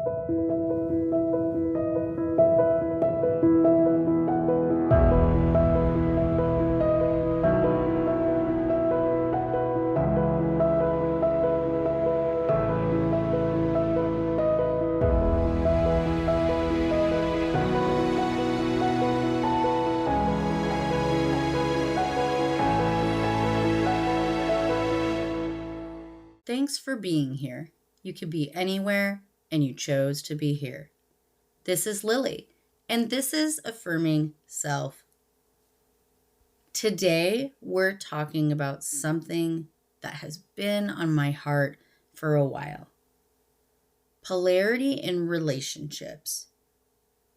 Thanks for being here. You could be anywhere, and you chose to be here. This is Lily, and this is Affirming Self. Today, we're talking about something that has been on my heart for a while. Polarity in relationships.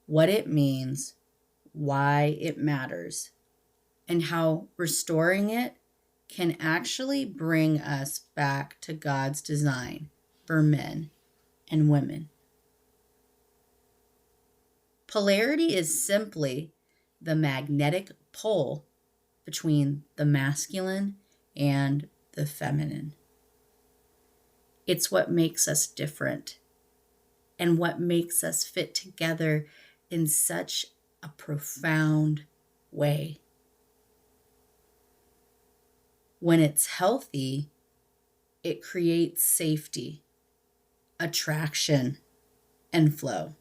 What it means, why it matters, and how restoring it can actually bring us back to God's design for men and women. Polarity is simply the magnetic pull between the masculine and the feminine. It's what makes us different and what makes us fit together in such a profound way. When it's healthy, it creates safety, attraction, and flow.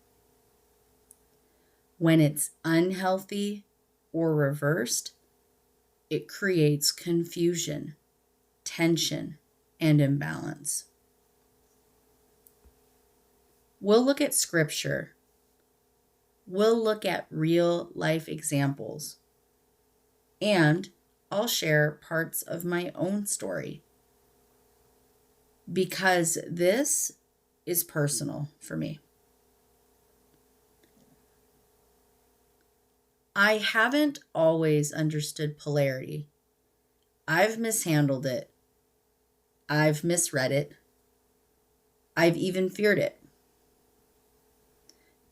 When it's unhealthy or reversed, it creates confusion, tension, and imbalance. We'll look at scripture. We'll look at real life examples. And I'll share parts of my own story, because this is personal for me. I haven't always understood polarity. I've mishandled it. I've misread it. I've even feared it.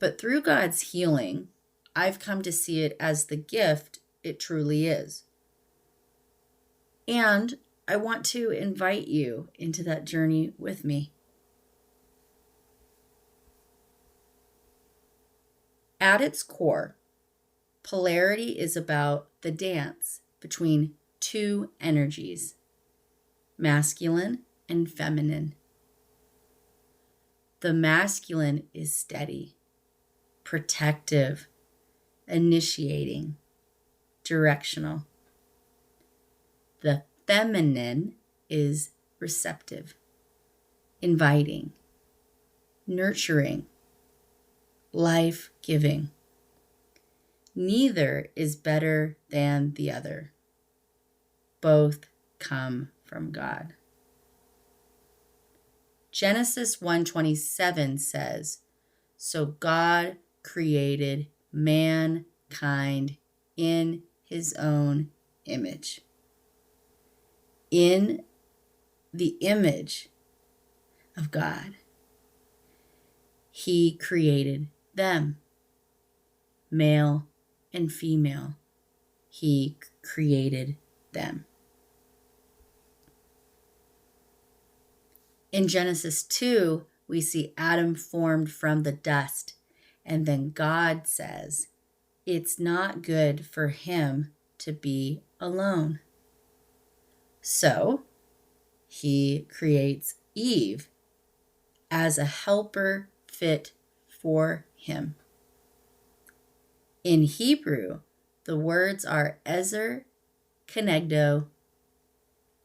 But through God's healing, I've come to see it as the gift it truly is. And I want to invite you into that journey with me. At its core, polarity is about the dance between two energies, masculine and feminine. The masculine is steady, protective, initiating, directional. The feminine is receptive, inviting, nurturing, life-giving. Neither is better than the other. Both come from God. Genesis 1:27 says, "So God created mankind in his own image." In the image of God, he created them, male and female. He created them. In Genesis 2, we see Adam formed from the dust, and then God says, it's not good for him to be alone. So he creates Eve as a helper fit for him. In Hebrew, the words are ezer, kenegdo.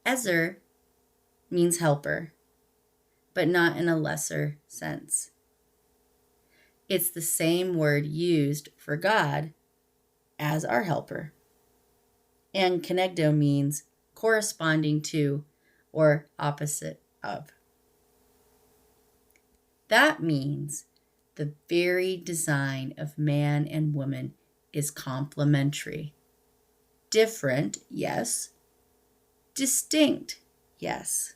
Ezer means helper, but not in a lesser sense. It's the same word used for God as our helper. And kenegdo means corresponding to or opposite of. That means the very design of man and woman is complementary. Different, yes. Distinct, yes.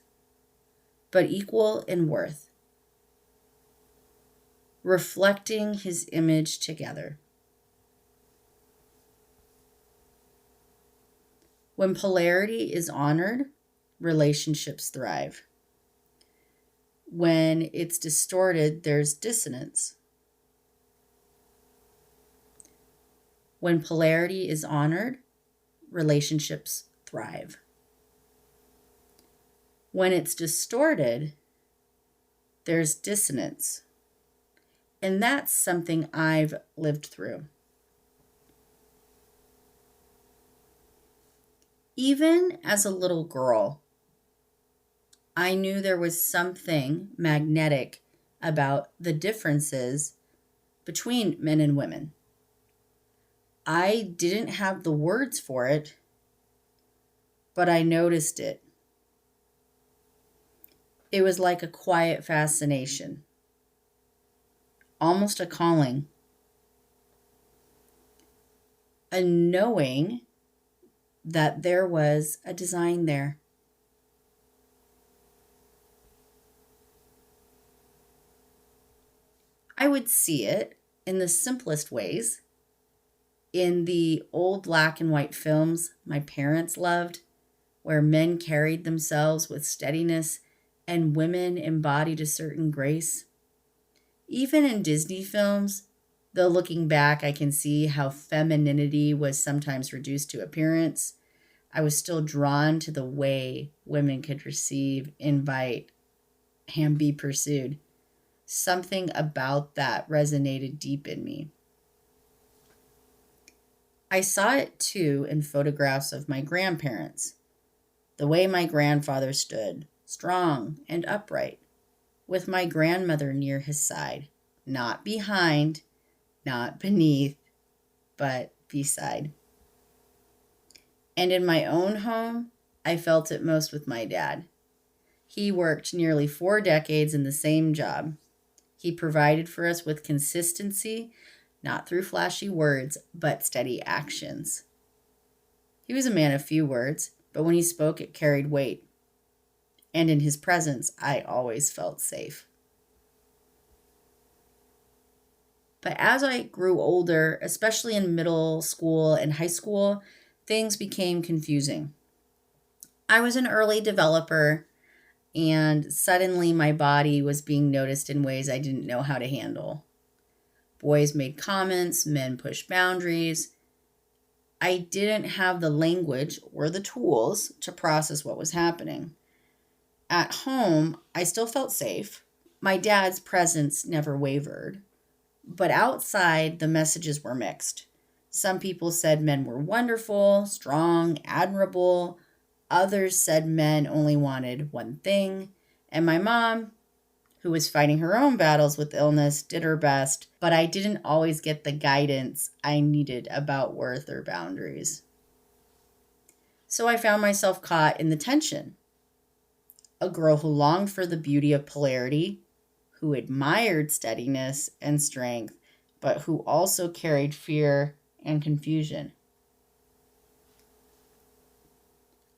But equal in worth. Reflecting his image together. When polarity is honored, relationships thrive. When it's distorted, there's dissonance. When polarity is honored, relationships thrive. When it's distorted, there's dissonance. And that's something I've lived through. Even as a little girl, I knew there was something magnetic about the differences between men and women. I didn't have the words for it, but I noticed it. It was like a quiet fascination, almost a calling, a knowing that there was a design there. I would see it in the simplest ways. In the old black and white films my parents loved, where men carried themselves with steadiness and women embodied a certain grace. Even in Disney films, though looking back, I can see how femininity was sometimes reduced to appearance, I was still drawn to the way women could receive, invite, and be pursued. Something about that resonated deep in me. I saw it too in photographs of my grandparents. The way my grandfather stood, strong and upright, with my grandmother near his side, not behind, not beneath, but beside. And in my own home, I felt it most with my dad. He worked nearly 4 decades in the same job. He provided for us with consistency, not through flashy words, but steady actions. He was a man of few words, but when he spoke, it carried weight. And in his presence, I always felt safe. But as I grew older, especially in middle school and high school, things became confusing. I was an early developer, and suddenly my body was being noticed in ways I didn't know how to handle. Boys made comments, men pushed boundaries. I didn't have the language or the tools to process what was happening. At home, I still felt safe. My dad's presence never wavered. But outside, the messages were mixed. Some people said men were wonderful, strong, admirable. Others said men only wanted one thing. And my mom, who was fighting her own battles with illness, did her best, but I didn't always get the guidance I needed about worth or boundaries. So I found myself caught in the tension. A girl who longed for the beauty of polarity, who admired steadiness and strength, but who also carried fear and confusion.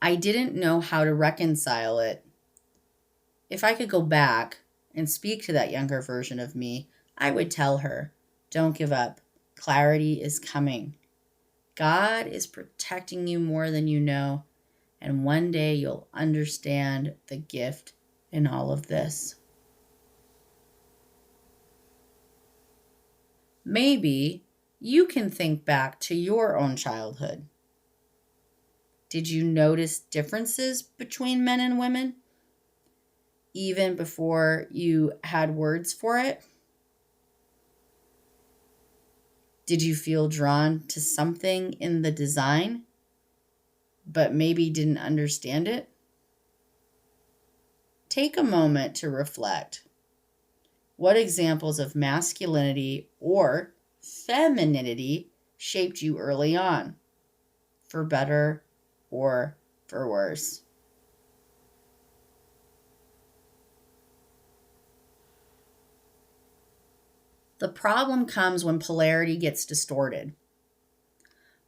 I didn't know how to reconcile it. If I could go back and speak to that younger version of me, I would tell her, don't give up. Clarity is coming. God is protecting you more than you know, and one day you'll understand the gift in all of this. Maybe you can think back to your own childhood. Did you notice differences between men and women, even before you had words for it? Did you feel drawn to something in the design, but maybe didn't understand it? Take a moment to reflect. What examples of masculinity or femininity shaped you early on, for better or for worse? The problem comes when polarity gets distorted,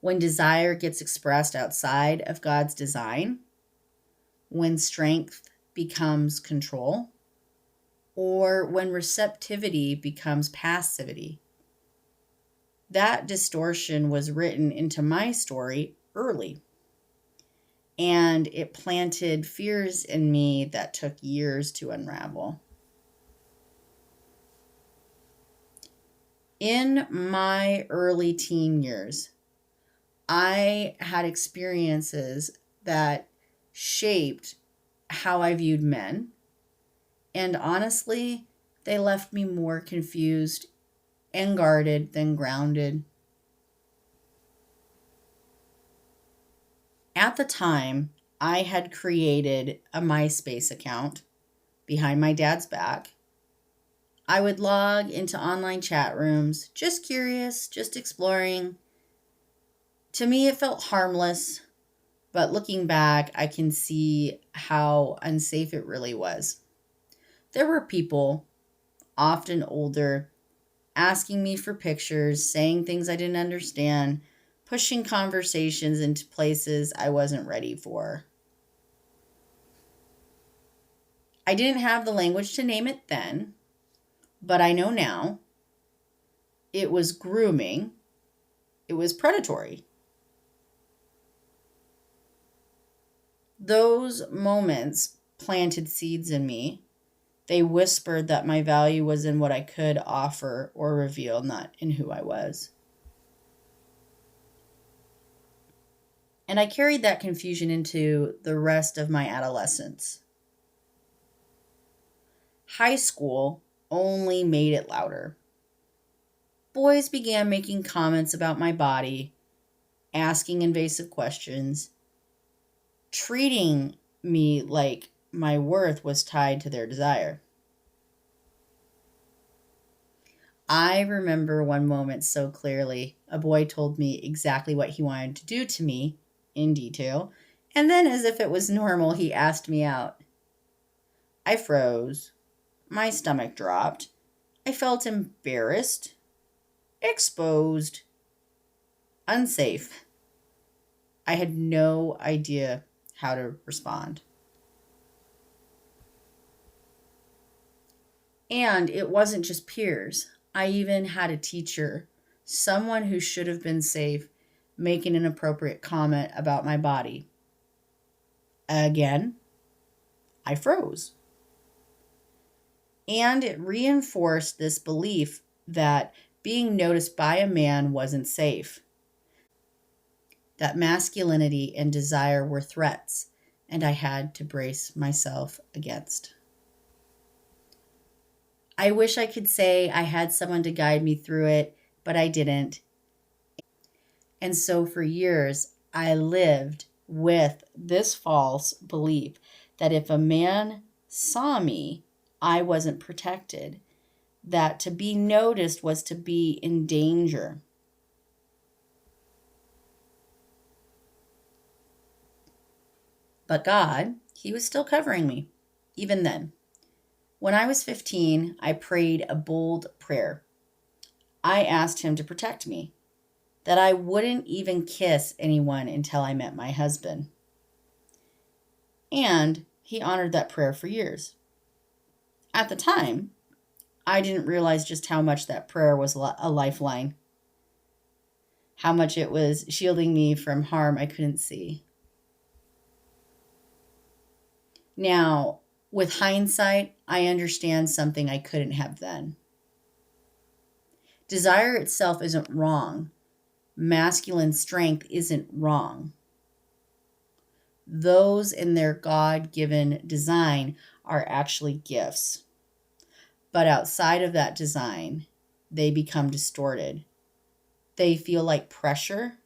when desire gets expressed outside of God's design, when strength becomes control, or when receptivity becomes passivity. That distortion was written into my story early, and it planted fears in me that took years to unravel. In my early teen years, I had experiences that shaped how I viewed men. And honestly, they left me more confused and guarded than grounded. At the time, I had created a MySpace account behind my dad's back. I would log into online chat rooms, just curious, just exploring. To me, it felt harmless, but looking back, I can see how unsafe it really was. There were people, often older, asking me for pictures, saying things I didn't understand, pushing conversations into places I wasn't ready for. I didn't have the language to name it then, but I know now. It was grooming, it was predatory. Those moments planted seeds in me. They whispered that my value was in what I could offer or reveal, not in who I was. And I carried that confusion into the rest of my adolescence. High school only made it louder. Boys began making comments about my body, asking invasive questions, treating me like my worth was tied to their desire. I remember one moment so clearly. A boy told me exactly what he wanted to do to me in detail, and then, as if it was normal, he asked me out. I froze. My stomach dropped. I felt embarrassed, exposed, unsafe. I had no idea how to respond. And it wasn't just peers. I even had a teacher, someone who should have been safe, make an inappropriate comment about my body. Again, I froze. And it reinforced this belief that being noticed by a man wasn't safe, that masculinity and desire were threats, and I had to brace myself against. I wish I could say I had someone to guide me through it, but I didn't. And so for years, I lived with this false belief that if a man saw me, I wasn't protected, that to be noticed was to be in danger. But God, He was still covering me, even then. When I was 15, I prayed a bold prayer. I asked Him to protect me, that I wouldn't even kiss anyone until I met my husband. And He honored that prayer for years. At the time, I didn't realize just how much that prayer was a lifeline, how much it was shielding me from harm I couldn't see. Now, with hindsight, I understand something I couldn't have then. Desire itself isn't wrong. Masculine strength isn't wrong. Those in their God given design are actually gifts. But outside of that design, they become distorted. They feel like pressure.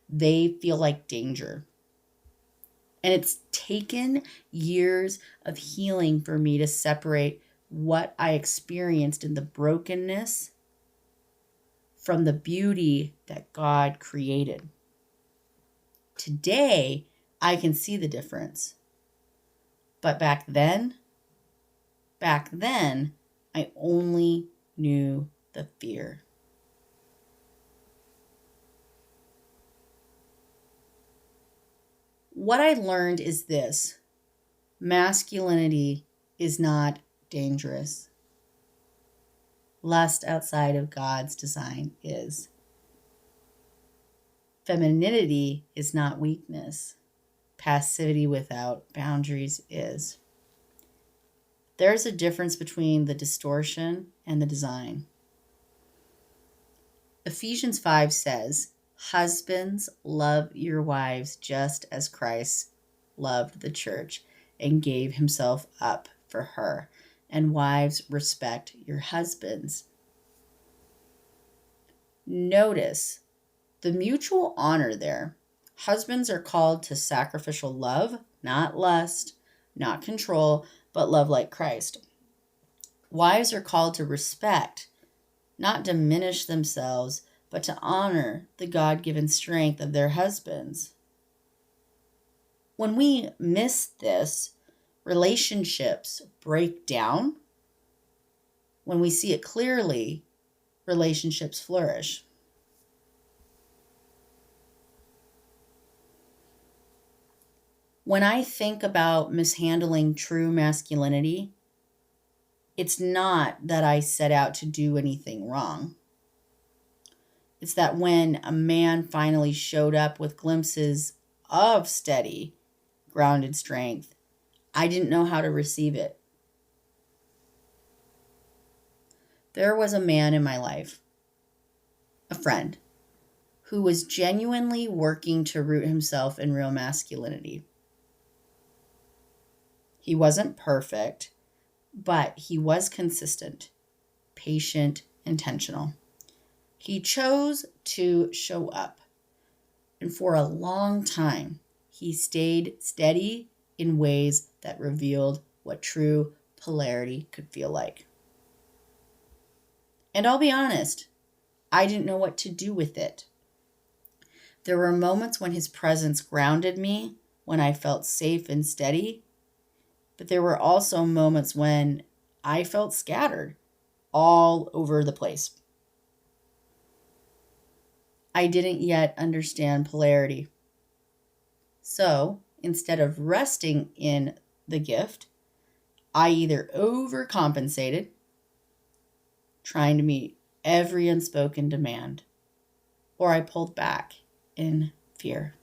They feel like danger. And it's taken years of healing for me to separate what I experienced in the brokenness from the beauty that God created. Today, I can see the difference. But back then, I only knew the fear. What I learned is this: masculinity is not dangerous. Lust outside of God's design is. Femininity is not weakness. Passivity without boundaries is. There's a difference between the distortion and the design. Ephesians 5 says, "Husbands, love your wives just as Christ loved the church and gave himself up for her. And wives, respect your husbands." Notice the mutual honor there. Husbands are called to sacrificial love, not lust, not control, but love like Christ. Wives are called to respect, not diminish themselves, but to honor the God-given strength of their husbands. When we miss this, relationships break down. When we see it clearly, relationships flourish. When I think about mishandling true masculinity, it's not that I set out to do anything wrong. It's that when a man finally showed up with glimpses of steady, grounded strength, I didn't know how to receive it. There was a man in my life, a friend, who was genuinely working to root himself in real masculinity. He wasn't perfect, but he was consistent, patient, intentional. He chose to show up, and for a long time, he stayed steady in ways that revealed what true polarity could feel like. And I'll be honest, I didn't know what to do with it. There were moments when his presence grounded me, when I felt safe and steady, but there were also moments when I felt scattered all over the place. I didn't yet understand polarity. So instead of resting in the gift, I either overcompensated, trying to meet every unspoken demand, or I pulled back in fear.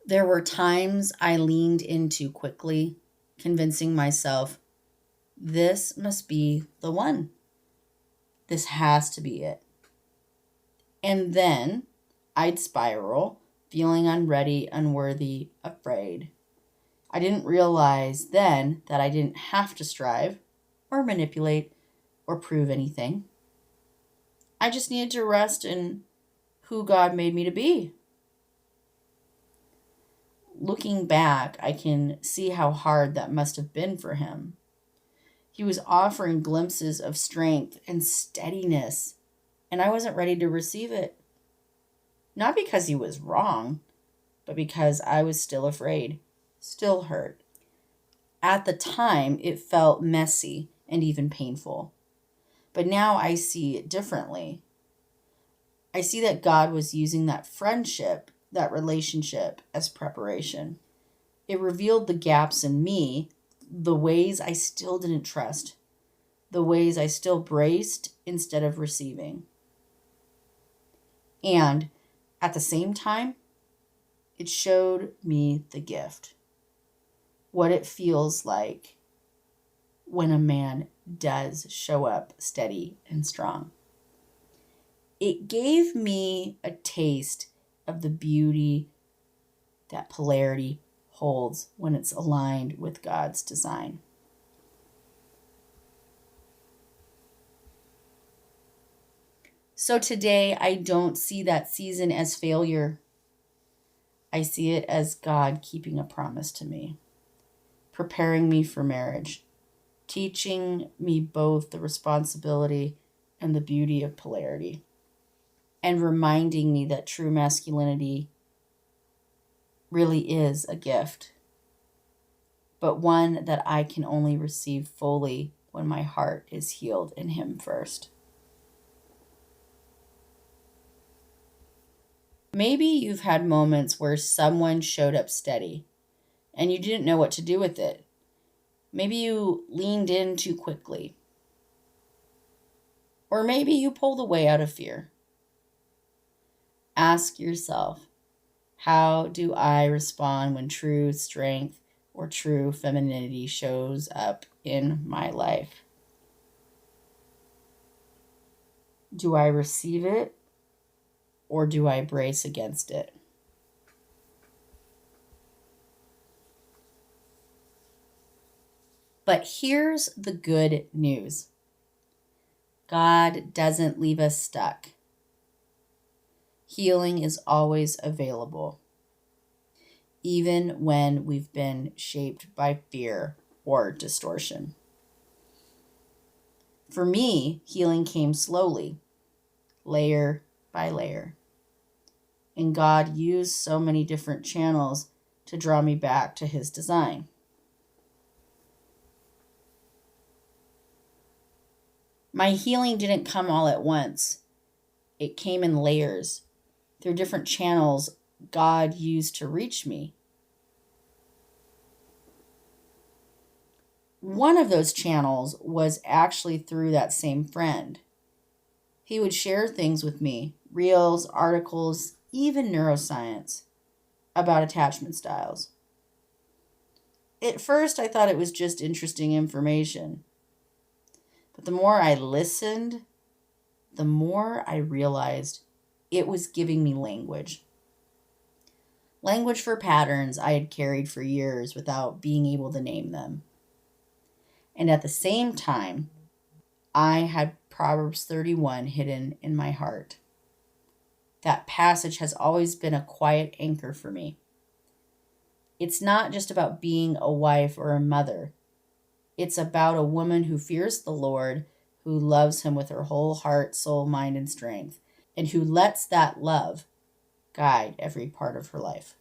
There were times I leaned in too quickly, convincing myself, this must be the one. This has to be it. And then I'd spiral, feeling unready, unworthy, afraid. I didn't realize then that I didn't have to strive or manipulate or prove anything. I just needed to rest in who God made me to be. Looking back, I can see how hard that must have been for him. He was offering glimpses of strength and steadiness, and I wasn't ready to receive it. Not because he was wrong, but because I was still afraid, still hurt. At the time, it felt messy and even painful. But now I see it differently. I see that God was using that friendship, that relationship, as preparation. It revealed the gaps in me, the ways I still didn't trust, the ways I still braced instead of receiving. And at the same time, it showed me the gift, what it feels like when a man does show up steady and strong. It gave me a taste of the beauty that polarity holds when it's aligned with God's design. So today, I don't see that season as failure. I see it as God keeping a promise to me, preparing me for marriage, teaching me both the responsibility and the beauty of polarity, and reminding me that true masculinity really is a gift, but one that I can only receive fully when my heart is healed in Him first. Maybe you've had moments where someone showed up steady and you didn't know what to do with it. Maybe you leaned in too quickly. Or maybe you pulled away out of fear. Ask yourself, how do I respond when true strength or true femininity shows up in my life? Do I receive it or do I brace against it? But here's the good news. God doesn't leave us stuck. Healing is always available, even when we've been shaped by fear or distortion. For me, healing came slowly, layer by layer. And God used so many different channels to draw me back to his design. My healing didn't come all at once. It came in layers through different channels God used to reach me. One of those channels was actually through that same friend. He would share things with me, reels, articles, even neuroscience about attachment styles. At first, I thought it was just interesting information. But the more I listened, the more I realized it was giving me language. Language for patterns I had carried for years without being able to name them. And at the same time, I had Proverbs 31 hidden in my heart. That passage has always been a quiet anchor for me. It's not just about being a wife or a mother. It's about a woman who fears the Lord, who loves him with her whole heart, soul, mind, and strength, and who lets that love guide every part of her life.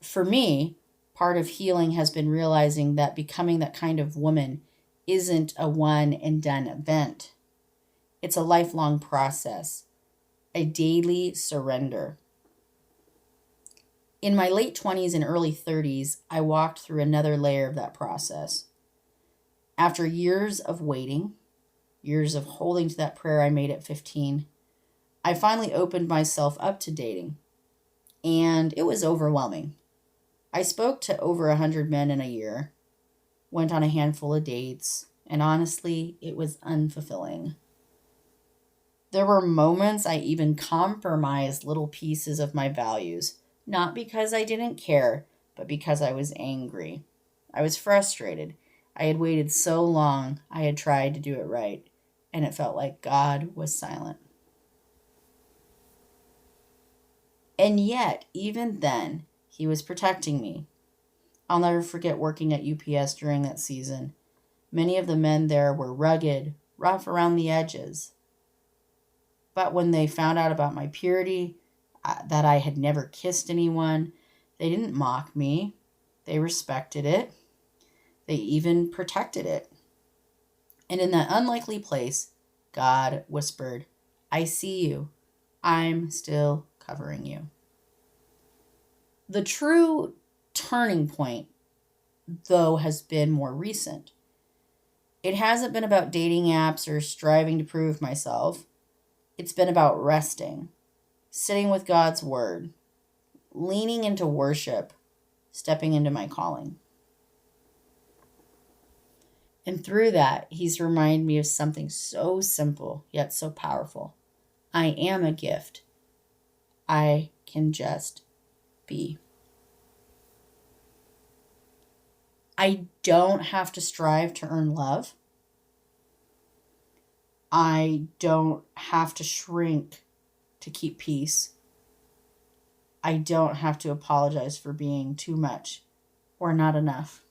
For me, part of healing has been realizing that becoming that kind of woman isn't a one and done event. It's a lifelong process, a daily surrender. In my late 20s and early 30s, I walked through another layer of that process. After years of waiting, years of holding to that prayer I made at 15, I finally opened myself up to dating, and it was overwhelming. I spoke to over 100 men in a year, went on a handful of dates, and honestly, it was unfulfilling. There were moments I even compromised little pieces of my values, not because I didn't care, but because I was angry. I was frustrated. I had waited so long, I had tried to do it right, and it felt like God was silent. And yet, even then, he was protecting me. I'll never forget working at UPS during that season. Many of the men there were rugged, rough around the edges. But when they found out about my purity, that I had never kissed anyone, they didn't mock me. They respected it. They even protected it. And in that unlikely place, God whispered, "I see you. I'm still covering you." The true turning point, though, has been more recent. It hasn't been about dating apps or striving to prove myself. It's been about resting, sitting with God's word, leaning into worship, stepping into my calling. And through that, he's reminded me of something so simple, yet so powerful. I am a gift. I can just be. I don't have to strive to earn love. I don't have to shrink to keep peace. I don't have to apologize for being too much or not enough.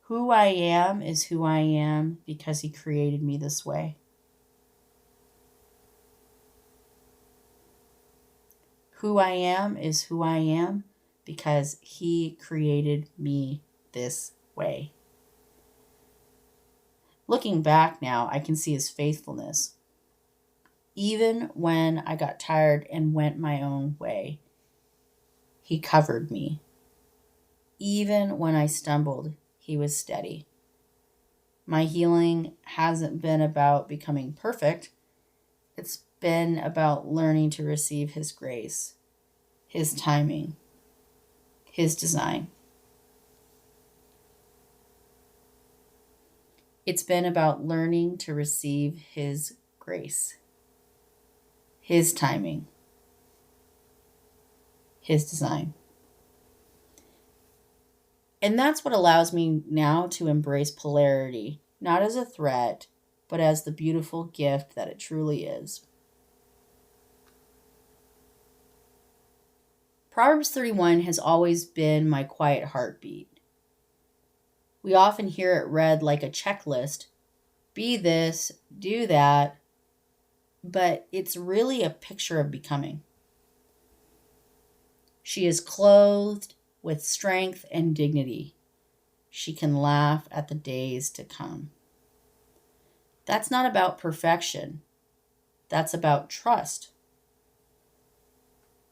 Who I am is who I am because he created me this way. Who I am is who I am because he created me this way. Looking back now, I can see his faithfulness. Even when I got tired and went my own way, he covered me. Even when I stumbled, he was steady. My healing hasn't been about becoming perfect. It's been about learning to receive his grace, his timing, his design. It's been about learning to receive His grace, His timing, His design. And that's what allows me now to embrace polarity, not as a threat, but as the beautiful gift that it truly is. Proverbs 31 has always been my quiet heartbeat. We often hear it read like a checklist: be this, do that, but it's really a picture of becoming. She is clothed with strength and dignity. She can laugh at the days to come. That's not about perfection. That's about trust.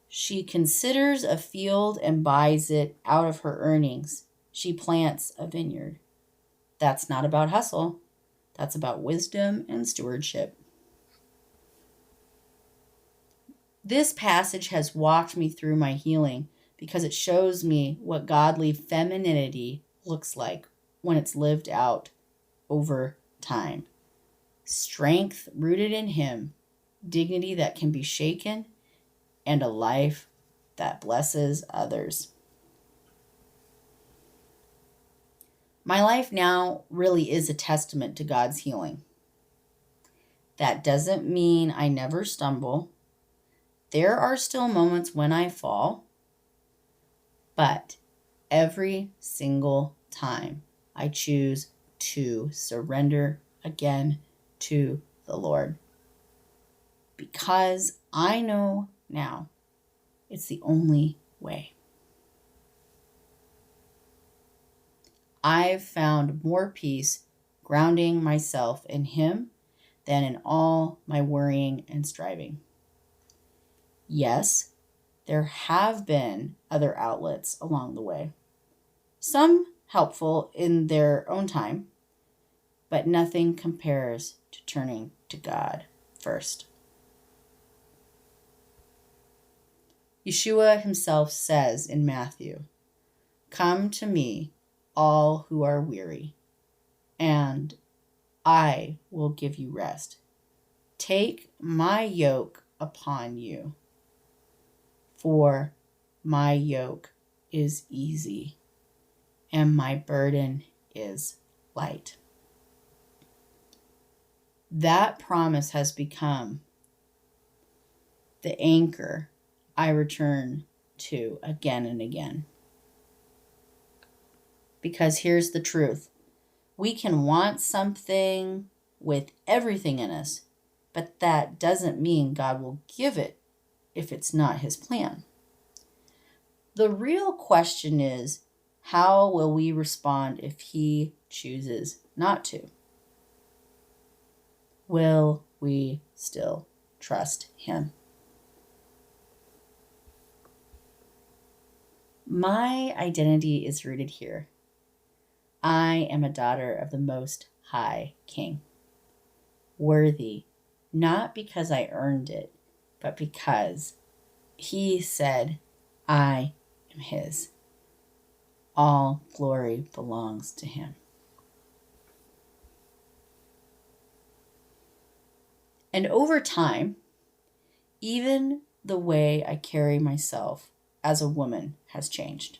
She considers a field and buys it out of her earnings. She plants a vineyard. That's not about hustle. That's about wisdom and stewardship. This passage has walked me through my healing because it shows me what godly femininity looks like when it's lived out over time. Strength rooted in Him, dignity that can be shaken, and a life that blesses others. My life now really is a testament to God's healing. That doesn't mean I never stumble. There are still moments when I fall, but every single time I choose to surrender again to the Lord. Because I know now it's the only way. I've found more peace grounding myself in Him than in all my worrying and striving. Yes, there have been other outlets along the way, some helpful in their own time, but nothing compares to turning to God first. Yeshua Himself says in Matthew, "Come to me, all who are weary, and I will give you rest. Take my yoke upon you, for my yoke is easy and my burden is light." That promise has become the anchor I return to again and again. Because here's the truth. We can want something with everything in us, but that doesn't mean God will give it if it's not His plan. The real question is, how will we respond if He chooses not to? Will we still trust Him? My identity is rooted here. I am a daughter of the Most High King. Worthy, not because I earned it, but because He said, I am His. All glory belongs to Him. And over time, even the way I carry myself as a woman has changed.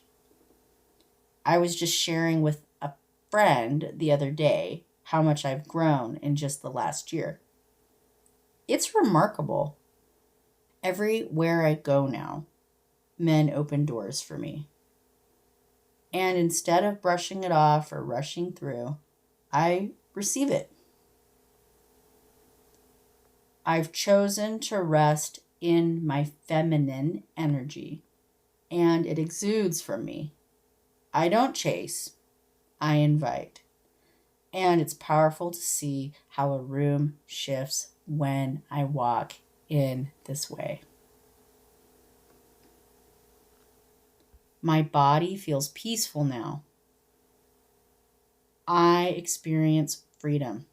I was just sharing with a friend the other day how much I've grown in just the last year. It's remarkable. Everywhere I go now, men open doors for me. And instead of brushing it off or rushing through, I receive it. I've chosen to rest in my feminine energy, and it exudes from me. I don't chase, I invite. And it's powerful to see how a room shifts when I walk in this way. My body feels peaceful now. I experience freedom,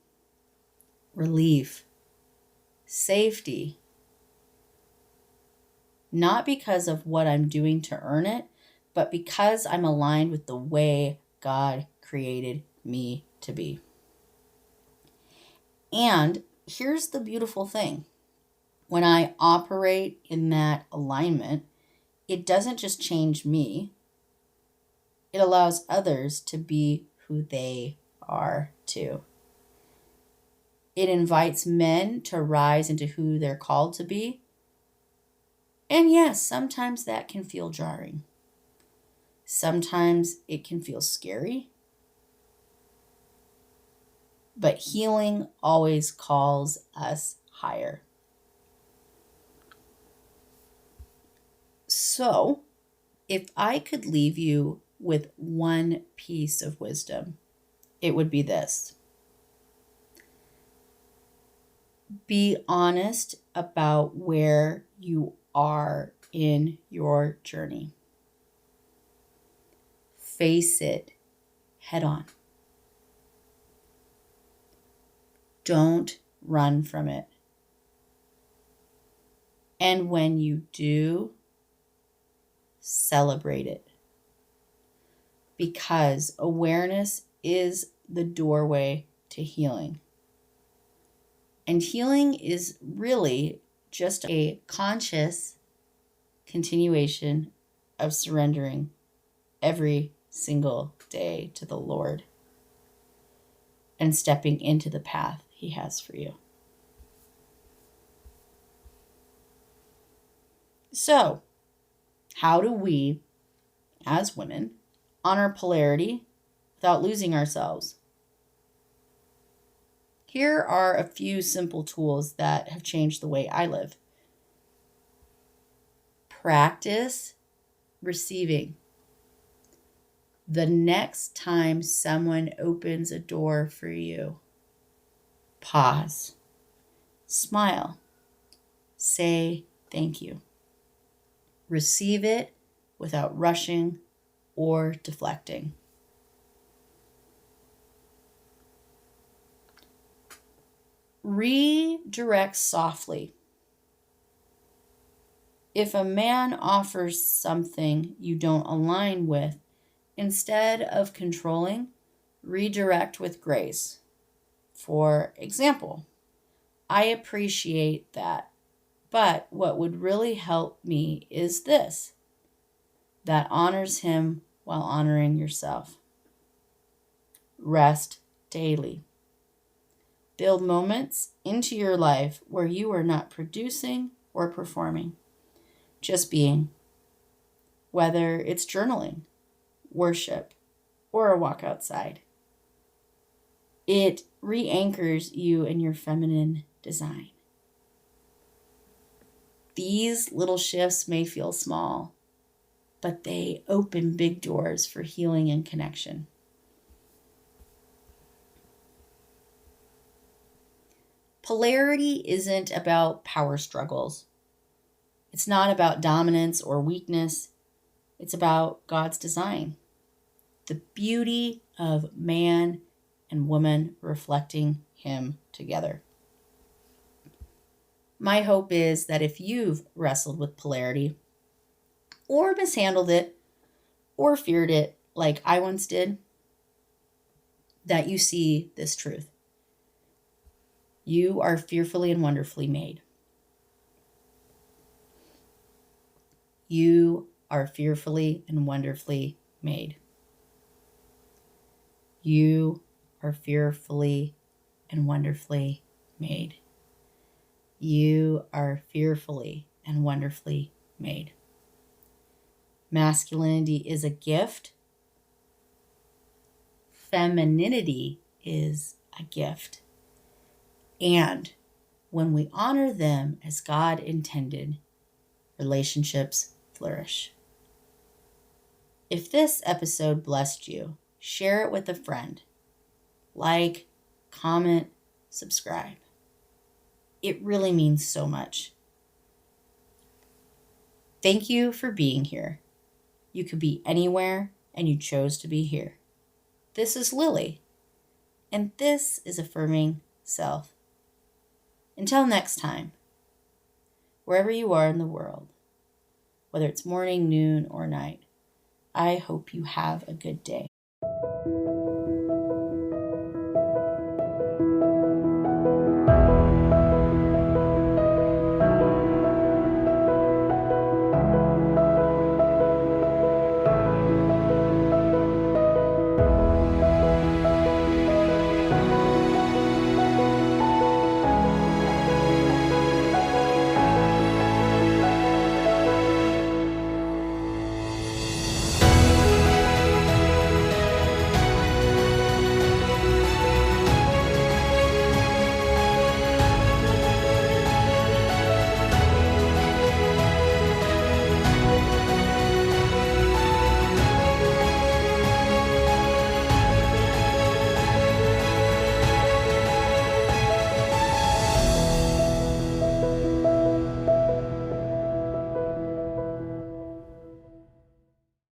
relief, safety. Not because of what I'm doing to earn it, but because I'm aligned with the way God created me to be. And here's the beautiful thing. When I operate in that alignment, it doesn't just change me, it allows others to be who they are too. It invites men to rise into who they're called to be. And yes, sometimes that can feel jarring. Sometimes it can feel scary. But healing always calls us higher. So, if I could leave you with one piece of wisdom, it would be this. Be honest about where you are in your journey. Face it head on. Don't run from it. And when you do, celebrate it. Because awareness is the doorway to healing. And healing is really just a conscious continuation of surrendering every single day to the Lord and stepping into the path He has for you. So, how do we, as women, honor polarity without losing ourselves? Here are a few simple tools that have changed the way I live. Practice receiving. The next time someone opens a door for you, pause, smile, say thank you. Receive it without rushing or deflecting. Redirect softly. If a man offers something you don't align with, instead of controlling, redirect with grace. For example, I appreciate that, but what would really help me is this. That honors him while honoring yourself. Rest daily. Build moments into your life where you are not producing or performing, just being. Whether it's journaling, worship, or a walk outside. It re-anchors you in your feminine design. These little shifts may feel small, but they open big doors for healing and connection. Polarity isn't about power struggles. It's not about dominance or weakness. It's about God's design. The beauty of man and woman reflecting Him together. My hope is that if you've wrestled with polarity, or mishandled it, or feared it like I once did, that you see this truth. You are fearfully and wonderfully made. You are fearfully and wonderfully made. You are fearfully and wonderfully made. You are fearfully and wonderfully made. Masculinity is a gift. Femininity is a gift. And when we honor them as God intended, relationships flourish. If this episode blessed you, share it with a friend. Like, comment, subscribe. It really means so much. Thank you for being here. You could be anywhere, and you chose to be here. This is Lily, and this is Affirming Self. Until next time, wherever you are in the world, whether it's morning, noon, or night, I hope you have a good day.